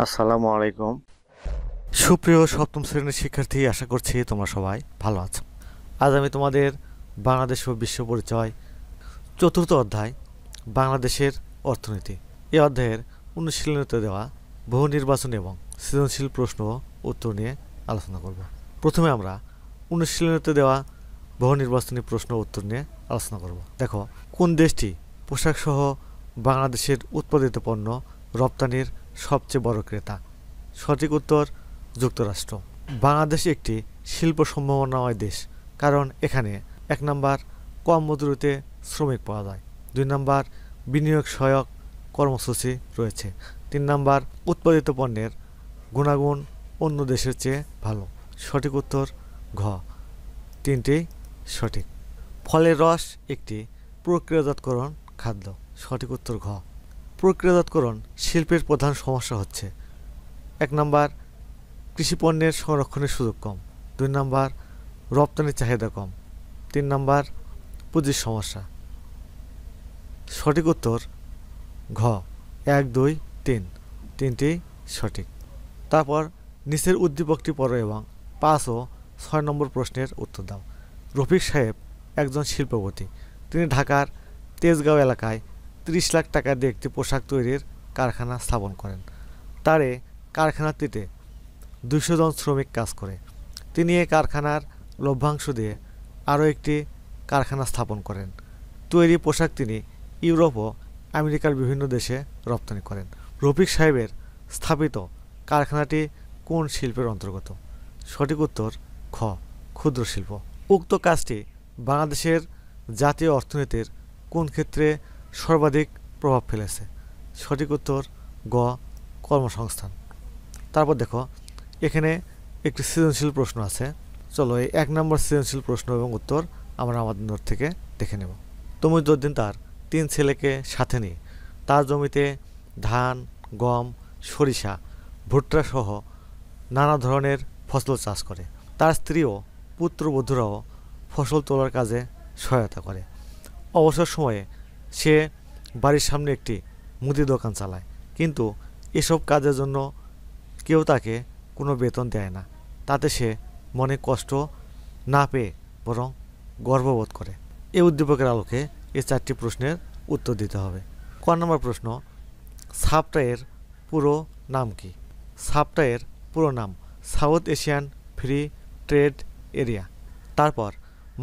আসসালামু আলাইকুম। সুপ্রিয় সপ্তম শ্রেণীর শিক্ষার্থী, আশা করছি তোমরা সবাই ভালো আছো। আজ আমি তোমাদের বাংলাদেশ ও বিশ্ব পরিচয় চতুর্থ অধ্যায় বাংলাদেশের অর্থনীতি এই অধ্যায়ের অনুশীলনীতে দেওয়া বহু নির্বাচন এবং সৃজনশীল প্রশ্ন ও উত্তর নিয়ে আলোচনা করব। প্রথমে আমরা অনুশীলনীতে দেওয়া বহু নির্বাচনী প্রশ্ন ও উত্তর নিয়ে আলোচনা করব। দেখো, কোন দেশটি পোশাক সহ বাংলাদেশের উৎপাদিত পণ্য রপ্তানির সবচেয়ে বড় ক্রেতা? সঠিক উত্তর যুক্তরাষ্ট্র। বাংলাদেশ একটি শিল্প সম্ভাবনাময় দেশ, কারণ এখানে 1 নাম্বার কম মজুরিতে শ্রমিক পাওয়া যায়, 2 নাম্বার বিনিয়োগ সহায়ক কর্মসূচি রয়েছে, 3 নাম্বার উৎপাদিত পণ্যের গুণাগুণ অন্য দেশের চেয়ে ভালো। সঠিক উত্তর ঘ, তিনটেই সঠিক। ফলের রস একটি প্রক্রিয়াজাতকরণ খাদ্য। সঠিক উত্তর ঘ। প্রক্রিয়াজাতকরণ শিল্পের প্রধান সমস্যা হচ্ছে: 1 নাম্বার কৃষিপণ্যের সংরক্ষণের সুযোগ কম, 2 নাম্বার রপ্তানির চাহিদা কম, 3 নাম্বার পুঁজির সমস্যা। সঠিক উত্তর ঘ, 1, 2, 3, তিনটি সঠিক। তারপর নিচের উদ্দীপকটি পড়ো এবং 5 ও 6 নম্বর প্রশ্নের উত্তর দাও। রফিক সাহেব একজন শিল্পপতি। তিনি ঢাকার তেজগাঁও এলাকায় 30 লাখ টাকা দিয়ে একটি পোশাক তৈরির কারখানা স্থাপন করেন। তার এই কারখানাটিতে 200 জন শ্রমিক কাজ করে। তিনি এই কারখানার লভ্যাংশ দিয়ে আরও একটি কারখানা স্থাপন করেন। তৈরি পোশাক তিনি ইউরোপ ও আমেরিকার বিভিন্ন দেশে রপ্তানি করেন। রফিক সাহেবের স্থাপিত কারখানাটি কোন শিল্পের অন্তর্গত? সঠিক উত্তর খ, ক্ষুদ্র শিল্প। উক্ত কাজটি বাংলাদেশের জাতীয় অর্থনীতির কোন ক্ষেত্রে সর্বাধিক প্রভাব ফেলেছে? সঠিক উত্তর গ, কর্মসংস্থান। তারপর দেখো, এখানে একটি সৃজনশীল প্রশ্ন আছে। চলো এই 1 নম্বর সৃজনশীল প্রশ্ন এবং উত্তর আমরা আমাদের নোট থেকে দেখে নেব। তমিজউদ্দিন তার 3 ছেলেকে সাথে নিয়ে তার জমিতে ধান, গম, সরিষা, ভুট্টা সহ নানা ধরনের ফসল চাষ করে। তার স্ত্রী ও পুত্রবধূরাও ফসল তোলার কাজে সহায়তা করে। অবসর সময়ে সে বাড়ির সামনে একটি মুদি দোকান চালায়, কিন্তু এসব কাজের জন্য কেউ তাকে কোনো বেতন দেয় না। তাতে সে মনে কষ্ট না পেয়ে বরং গর্ববোধ করে। এই উদ্দীপকের আলোকে এই 4টি প্রশ্নের উত্তর দিতে হবে। ক নম্বর প্রশ্ন, সাপটায়ের পুরো নাম কি? সাপটায়ের পুরো নাম south Asian free trade area. তারপর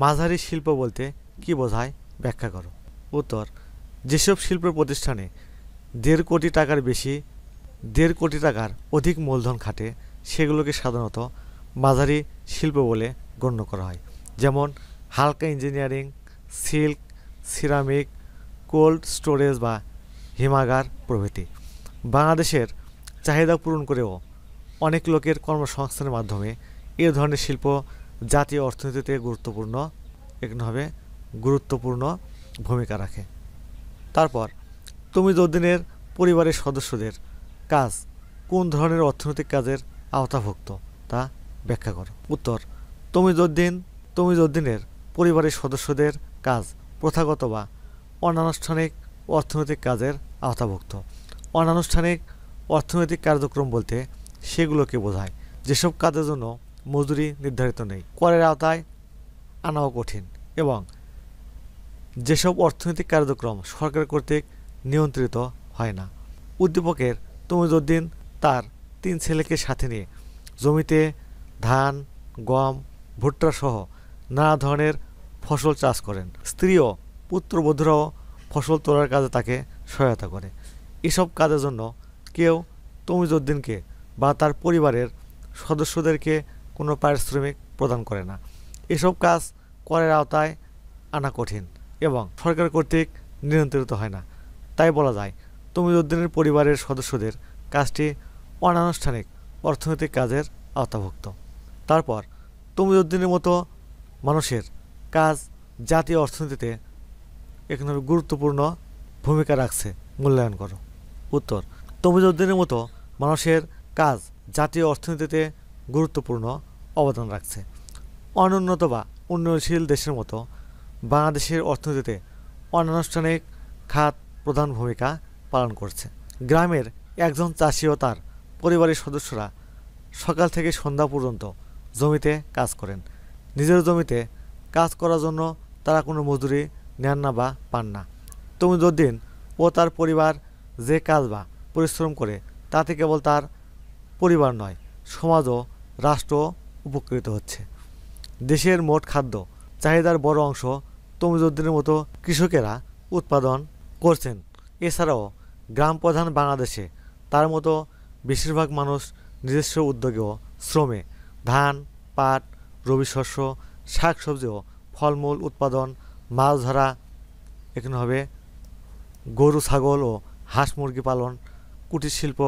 মাঝারি শিল্প বলতে কি বোঝায় ব্যাখ্যা করো। উত্তর, যেসব শিল্প প্রতিষ্ঠানে 1.5 কোটি টাকার বেশি 1.5 কোটি টাকার অধিক মূলধন খাটে সেগুলোকে সাধারণত মাঝারি শিল্প বলে গণ্য করা হয়, যেমন হালকা engineering, silk, ceramic, cold storage বা হিমাগার প্রভৃতি। বাংলাদেশের চাহিদা পূরণ করেও অনেক লোকের কর্মসংস্থানের মাধ্যমে এ ধরনের শিল্প জাতীয় অর্থনীতিতে গুরুত্বপূর্ণ ভূমিকা রাখে। তারপর তমিজউদ্দিনের পরিবারের সদস্যদের কাজ কোন ধরনের অর্থনৈতিক কাজের আওতাভুক্ত তা ব্যাখ্যা করো। উত্তর, তমিজউদ্দিনের পরিবারের সদস্যদের কাজ প্রথাগত বা অনানুষ্ঠানিক অর্থনৈতিক কাজের আওতাভুক্ত। অনানুষ্ঠানিক অর্থনৈতিক কার্যক্রম বলতে সেগুলোকে বোঝায় যেসব কাজের জন্য মজুরি নির্ধারিত নেই, করের আওতায় আনাও কঠিন, এবং যেসব অর্থনৈতিক কার্যক্রম সরকার কর্তৃক নিয়ন্ত্রিত হয় না। উদ্দীপকের তমিজউদ্দিন তার 3 ছেলেকে সাথে নিয়ে জমিতে ধান, গম, ভুট্টা সহ নানা ধরনের ফসল চাষ করেন। স্ত্রী ও পুত্রবধূরাও ফসল তোলার কাজে তাকে সহায়তা করে। এসব কাজের জন্য কেউ তমিজউদ্দিনকে বা তার পরিবারের সদস্যদেরকে কোনো পারিশ্রমিক প্রদান করে না। এসব কাজ করের আওতায় আনা কঠিন এবং সরকার কর্তৃক নিয়ন্ত্রিত হয় না। তাই বলা যায় তমিজউদ্দিনের পরিবারের সদস্যদের কাজটি অনানুষ্ঠানিক অর্থনৈতিক কাজের আওতাভুক্ত। তারপর তমিজউদ্দিনের মতো মানুষের কাজ জাতীয় অর্থনীতিতে এখানে গুরুত্বপূর্ণ ভূমিকা রাখছে, মূল্যায়ন করো। উত্তর, তমিজউদ্দিনের মতো মানুষের কাজ জাতীয় অর্থনীতিতে গুরুত্বপূর্ণ অবদান রাখছে। অনুন্নত বা উন্নয়নশীল দেশের মতো বাংলাদেশের অর্থনীতিতে অনানুষ্ঠানিক খাত প্রধান ভূমিকা পালন করছে। গ্রামের একজন চাষি ও তার পরিবারের সদস্যরা সকাল থেকে সন্ধ্যা পর্যন্ত জমিতে কাজ করেন। নিজের জমিতে কাজ করার জন্য তারা কোনো মজুরি নেন না বা পান না। তমিজউদ্দিন ও তার পরিবার যে কাজ বা পরিশ্রম করে তাতে কেবল তার পরিবার নয়, সমাজ ও রাষ্ট্র উপকৃত হচ্ছে। দেশের মোট খাদ্য চাহিদার বড় অংশ তমিজউদ্দিনের মতো কৃষকেরা উৎপাদন করছেন। এছাড়াও গ্রাম প্রধান বাংলাদেশে তার মতো বেশিরভাগ মানুষ নিজস্ব উদ্যোগে ও শ্রমে ধান, পাট, রবি শস্য, শাকসবজি ও ফলমূল উৎপাদন, মাছ ধরা, এখানে হবে গরু, ছাগল ও হাঁস মুরগি পালন, কুটির শিল্প,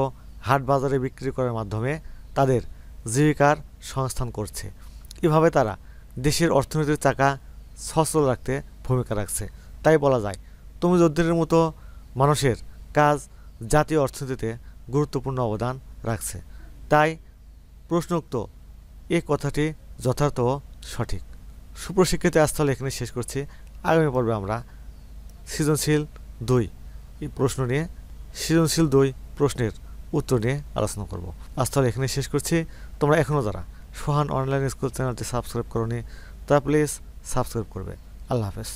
হাট বাজারে বিক্রি করার মাধ্যমে তাদের জীবিকার সংস্থান করছে। এভাবে তারা দেশের অর্থনীতির চাকা সচল রাখতে ভূমিকা রাখছে। তাই বলা যায় তমিজউদ্দিনের মতো মানুষের কাজ জাতীয় অর্থনীতিতে গুরুত্বপূর্ণ অবদান রাখছে। তাই প্রশ্নোক্ত এ কথাটি যথার্থ ও সঠিক। সুপ্রশিক্ষিত, আজ তাহলে এখানে শেষ করছি। আগামী পর্বে আমরা সৃজনশীল 2 এই প্রশ্ন নিয়ে সৃজনশীল 2 প্রশ্নের উত্তর নিয়ে আলোচনা করব। আজ তাহলে এখানে শেষ করছি। তোমরা এখনও যারা সোহান অনলাইন স্কুল চ্যানেলটি সাবস্ক্রাইব করোনি তা প্লিজ সাবস্ক্রাইব করবে। আল্লাহ হাফেজ।